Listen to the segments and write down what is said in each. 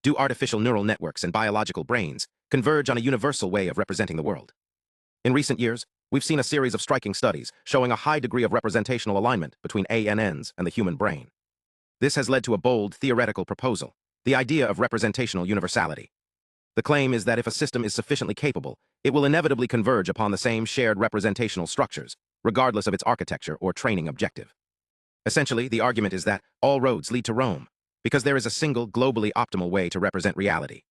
do artificial neural networks and biological brains converge on a universal way of representing the world? In recent years, we've seen a series of striking studies showing a high degree of representational alignment between ANNs and the human brain. This has led to a bold theoretical proposal, the idea of representational universality. The claim is that if a system is sufficiently capable, it will inevitably converge upon the same shared representational structures, regardless of its architecture or training objective. Essentially, the argument is that all roads lead to Rome, because there is a single, globally optimal way to represent reality.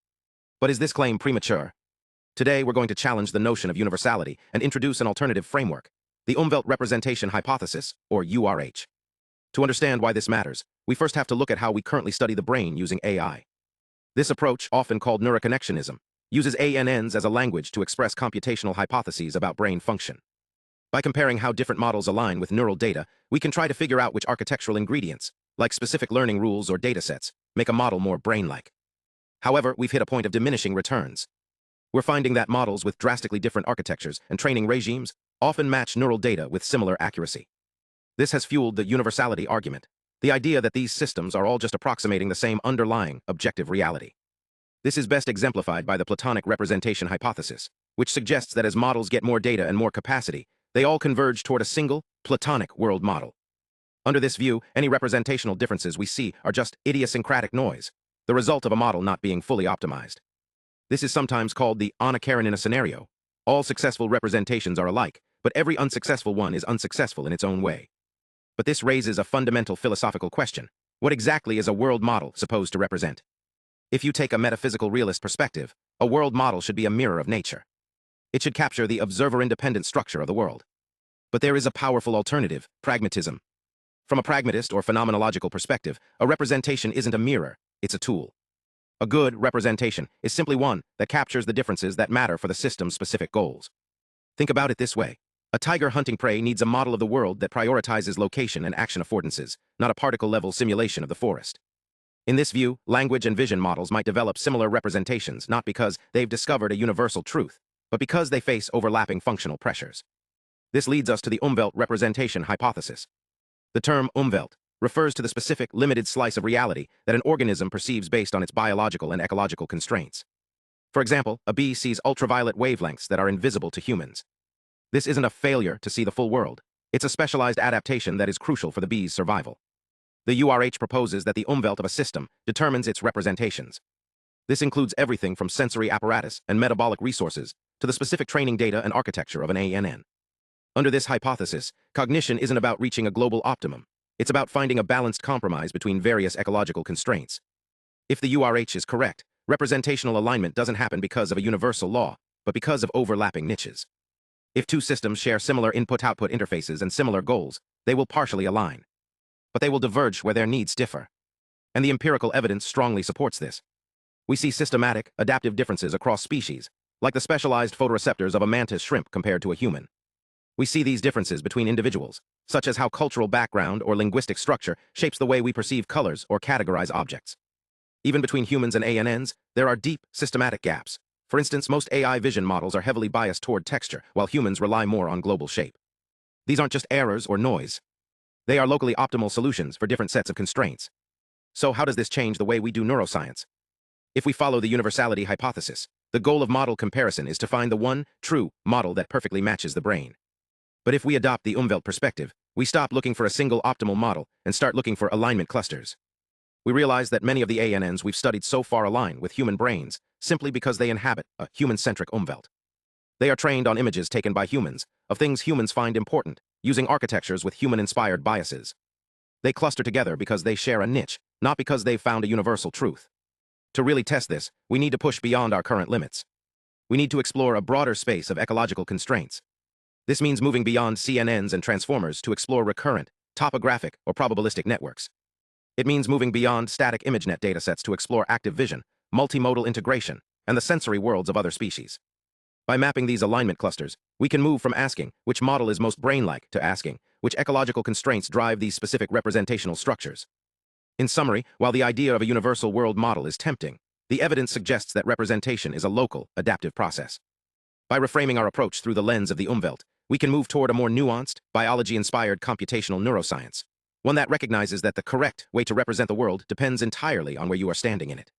But is this claim premature? Today, we're going to challenge the notion of universality and introduce an alternative framework, the Umwelt Representation Hypothesis, or URH. To understand why this matters, we first have to look at how we currently study the brain using AI. This approach, often called Neuroconnectionism, uses ANNs as a language to express computational hypotheses about brain function. By comparing how different models align with neural data, we can try to figure out which architectural ingredients, like specific learning rules or datasets, make a model more brain-like. However, we've hit a point of diminishing returns. We're finding that models with drastically different architectures and training regimes often match neural data with similar accuracy. This has fueled the universality argument, the idea that these systems are all just approximating the same underlying, objective reality. This is best exemplified by the Platonic Representation Hypothesis, which suggests that as models get more data and more capacity, they all converge toward a single, Platonic world model. Under this view, any representational differences we see are just idiosyncratic noise, the result of a model not being fully optimized. This is sometimes called the Anna Karenina scenario. All successful representations are alike, but every unsuccessful one is unsuccessful in its own way. But this raises a fundamental philosophical question. What exactly is a world model supposed to represent? If you take a metaphysical realist perspective, a world model should be a mirror of nature. It should capture the observer-independent structure of the world. But there is a powerful alternative, pragmatism. From a pragmatist or phenomenological perspective, a representation isn't a mirror, it's a tool. A good representation is simply one that captures the differences that matter for the system's specific goals. Think about it this way. A tiger hunting prey needs a model of the world that prioritizes location and action affordances, not a particle-level simulation of the forest. In this view, language and vision models might develop similar representations not because they've discovered a universal truth, but because they face overlapping functional pressures. This leads us to the Umwelt Representation Hypothesis. The term Umwelt refers to the specific, limited slice of reality that an organism perceives based on its biological and ecological constraints. For example, a bee sees ultraviolet wavelengths that are invisible to humans. This isn't a failure to see the full world. It's a specialized adaptation that is crucial for the bee's survival. The URH proposes that the Umwelt of a system determines its representations. This includes everything from sensory apparatus and metabolic resources to the specific training data and architecture of an ANN. Under this hypothesis, cognition isn't about reaching a global optimum. It's about finding a balanced compromise between various ecological constraints. If the URH is correct, representational alignment doesn't happen because of a universal law, but because of overlapping niches. If two systems share similar input-output interfaces and similar goals, they will partially align. But they will diverge where their needs differ. And the empirical evidence strongly supports this. We see systematic, adaptive differences across species, like the specialized photoreceptors of a mantis shrimp compared to a human. We see these differences between individuals, such as how cultural background or linguistic structure shapes the way we perceive colors or categorize objects. Even between humans and ANNs, there are deep, systematic gaps. For instance, most AI vision models are heavily biased toward texture, while humans rely more on global shape. These aren't just errors or noise. They are locally optimal solutions for different sets of constraints. So how does this change the way we do neuroscience? If we follow the universality hypothesis, the goal of model comparison is to find the one, true, model that perfectly matches the brain. But if we adopt the Umwelt perspective, we stop looking for a single optimal model and start looking for alignment clusters. We realize that many of the ANNs we've studied so far align with human brains simply because they inhabit a human-centric Umwelt. They are trained on images taken by humans, of things humans find important, using architectures with human-inspired biases. They cluster together because they share a niche, not because they've found a universal truth. To really test this, we need to push beyond our current limits. We need to explore a broader space of ecological constraints. This means moving beyond CNNs and transformers to explore recurrent, topographic, or probabilistic networks. It means moving beyond static ImageNet datasets to explore active vision, multimodal integration, and the sensory worlds of other species. By mapping these alignment clusters, we can move from asking which model is most brain-like to asking which ecological constraints drive these specific representational structures. In summary, while the idea of a universal world model is tempting, the evidence suggests that representation is a local, adaptive process. By reframing our approach through the lens of the Umwelt, we can move toward a more nuanced, biology-inspired computational neuroscience, one that recognizes that the correct way to represent the world depends entirely on where you are standing in it.